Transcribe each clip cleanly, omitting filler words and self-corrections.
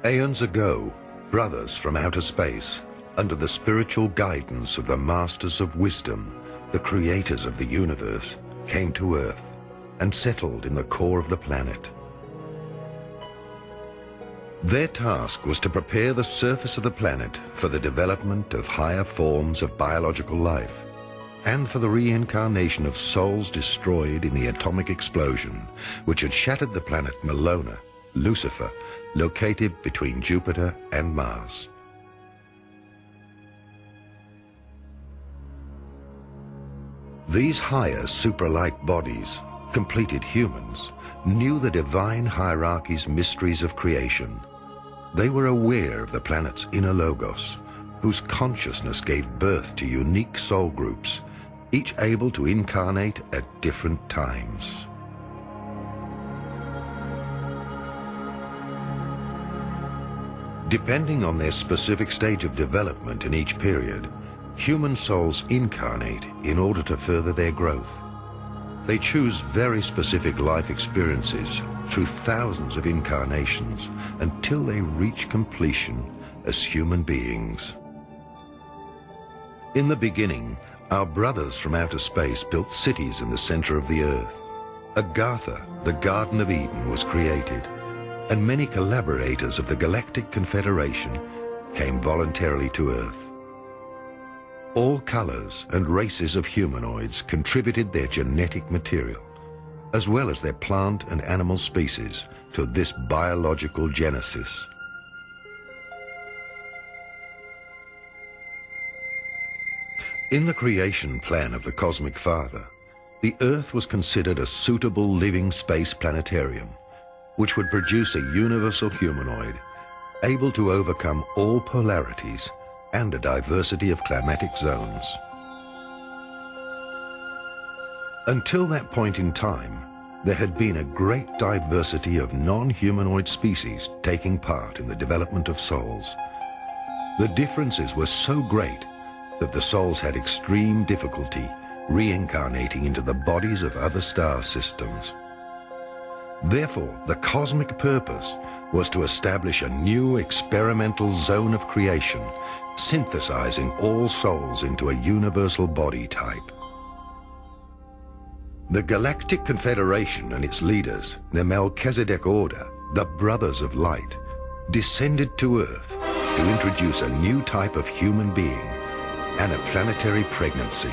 Aeons ago, brothers from outer space, under the spiritual guidance of the masters of wisdom, the creators of the universe, came to Earth and settled in the core of the planet. Their task was to prepare the surface of the planet for the development of higher forms of biological life and for the reincarnation of souls destroyed in the atomic explosion which had shattered the planet Melona, Lucifer, located between Jupiter and Mars. These higher super-light bodies, completed humans, knew the divine hierarchy's mysteries of creation. They were aware of the planet's inner logos, whose consciousness gave birth to unique soul groups, each able to incarnate at different times. Depending on their specific stage of development in each period, human souls incarnate in order to further their growth. They choose very specific life experiences through thousands of incarnations until they reach completion as human beings. In the beginning, our brothers from outer space built cities in the center of the earth. Agartha, the Garden of Eden, was created, and many collaborators of the Galactic Confederation came voluntarily to Earth. All colors and races of humanoids contributed their genetic material, as well as their plant and animal species, to this biological genesis. In the creation plan of the Cosmic Father, the Earth was considered a suitable living space planetarium, which would produce a universal humanoid able to overcome all polarities and a diversity of climatic zones. Until that point in time, there had been a great diversity of non-humanoid species taking part in the development of souls. The differences were so great that the souls had extreme difficulty reincarnating into the bodies of other star systems. Therefore, the cosmic purpose was to establish a new experimental zone of creation, synthesizing all souls into a universal body type. The Galactic Confederation and its leaders, the Melchizedek Order, the Brothers of Light, descended to Earth to introduce a new type of human being and a planetary pregnancy.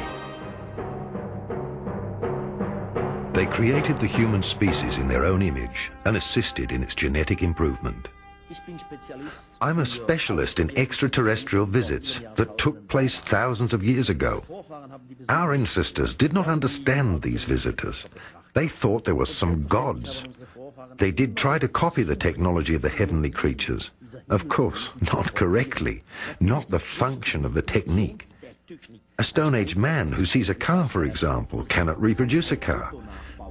They created the human species in their own image and assisted in its genetic improvement. I'm a specialist in extraterrestrial visits that took place thousands of years ago. Our ancestors did not understand these visitors. They thought there were some gods. They did try to copy the technology of the heavenly creatures. Of course, not correctly, not the function of the technique. A Stone Age man who sees a car, for example, cannot reproduce a car,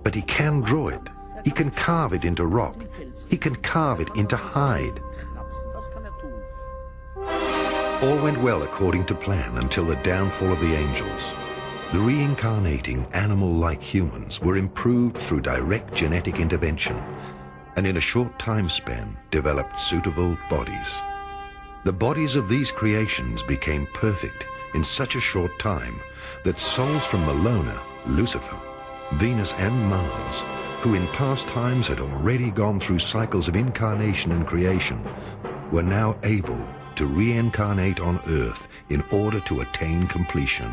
but he can draw it. He can carve it into rock. He can carve it into hide. All went well according to plan until the downfall of the angels. The reincarnating animal-like humans were improved through direct genetic intervention, and in a short time span developed suitable bodies. The bodies of these creations became perfect in such a short time that souls from Melona, Lucifer, Venus and Mars, who in past times had already gone through cycles of incarnation and creation, were now able to reincarnate on Earth in order to attain completion.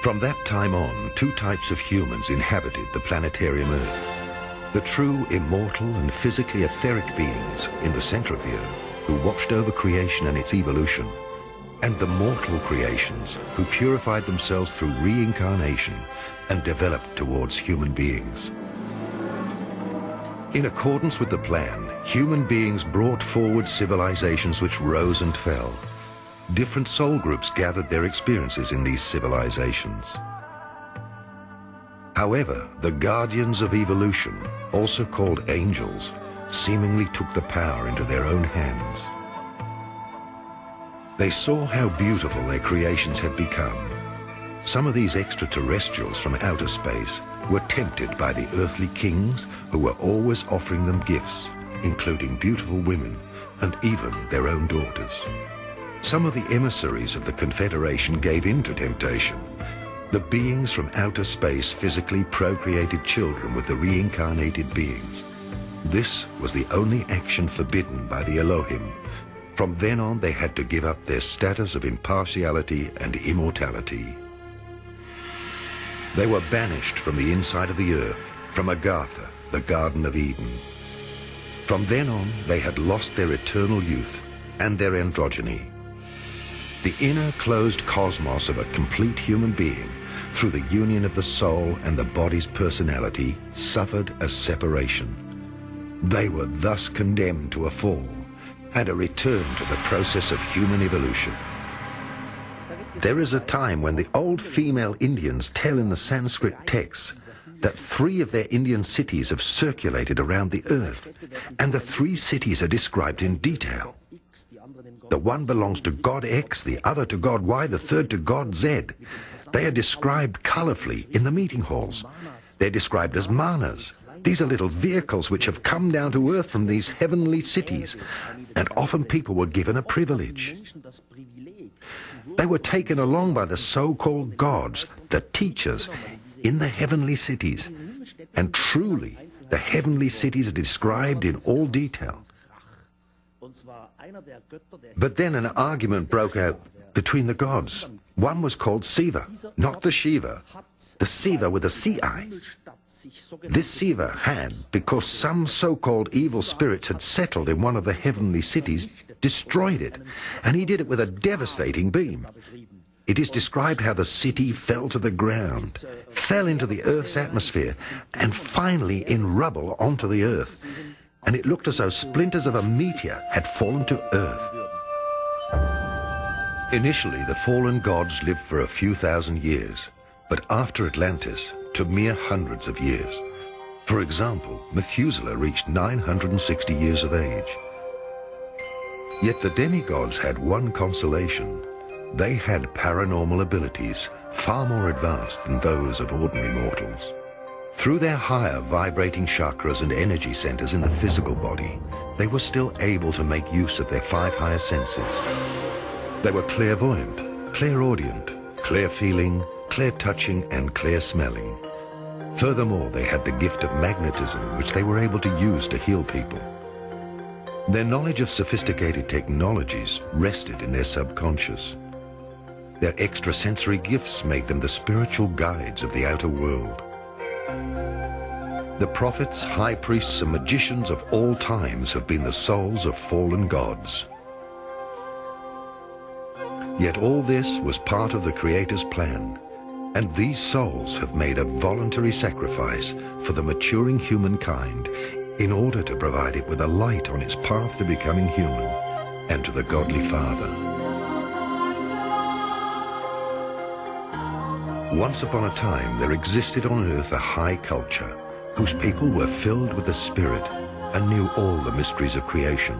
From that time on, two types of humans inhabited the planetarium Earth. The true immortal and physically etheric beings in the center of the Earth, who watched over creation and its evolution, and the mortal creations who purified themselves through reincarnation and developed towards human beings. In accordance with the plan, human beings brought forward civilizations which rose and fell. Different soul groups gathered their experiences in these civilizations. However, the guardians of evolution, also called angels, seemingly took the power into their own hands. They saw how beautiful their creations had become. Some of these extraterrestrials from outer space were tempted by the earthly kings who were always offering them gifts, including beautiful women and even their own daughters. Some of the emissaries of the Confederation gave in to temptation. The beings from outer space physically procreated children with the reincarnated beings. This was the only action forbidden by the Elohim. From then on, they had to give up their status of impartiality and immortality. They were banished from the inside of the earth, from Agartha, the Garden of Eden. From then on, they had lost their eternal youth and their androgyny. The inner closed cosmos of a complete human being, through the union of the soul and the body's personality, suffered a separation. They were thus condemned to a fall and a return to the process of human evolution. There is a time when the old female Indians tell in the Sanskrit texts that 3 of their Indian cities have circulated around the earth, and the 3 cities are described in detail. The one belongs to God X, the other to God Y, the third to God Z. They are described colorfully in the meeting halls. They're described as manas. These are little vehicles which have come down to earth from these heavenly cities, and often people were given a privilege. They were taken along by the so-called gods, the teachers, in the heavenly cities. And truly, the heavenly cities are described in all detail. But then an argument broke out between the gods. One was called Siva, not the Shiva, the Siva with a C-I. This Siva had, because some so-called evil spirits had settled in one of the heavenly cities, destroyed it, and he did it with a devastating beam. It is described how the city fell to the ground, fell into the Earth's atmosphere, and finally in rubble onto the Earth. And it looked as though splinters of a meteor had fallen to Earth. Initially, the fallen gods lived for a few thousand years, but after Atlantis, to mere hundreds of years. For example, Methuselah reached 960 years of age. Yet the demigods had one consolation. They had paranormal abilities far more advanced than those of ordinary mortals. Through their higher vibrating chakras and energy centers in the physical body, they were still able to make use of their 5 higher senses. They were clairvoyant, clairaudient, clear-feeling, clear-touching, and clear-smelling. Furthermore, they had the gift of magnetism, which they were able to use to heal people. Their knowledge of sophisticated technologies rested in their subconscious. Their extrasensory gifts made them the spiritual guides of the outer world. The prophets, high priests, and magicians of all times have been the souls of fallen gods. Yet all this was part of the Creator's plan, and these souls have made a voluntary sacrifice for the maturing humankind in order to provide it with a light on its path to becoming human and to the Godly Father. Once upon a time, there existed on earth a high culture whose people were filled with the Spirit and knew all the mysteries of creation.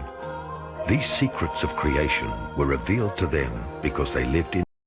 These secrets of creation were revealed to them because they lived in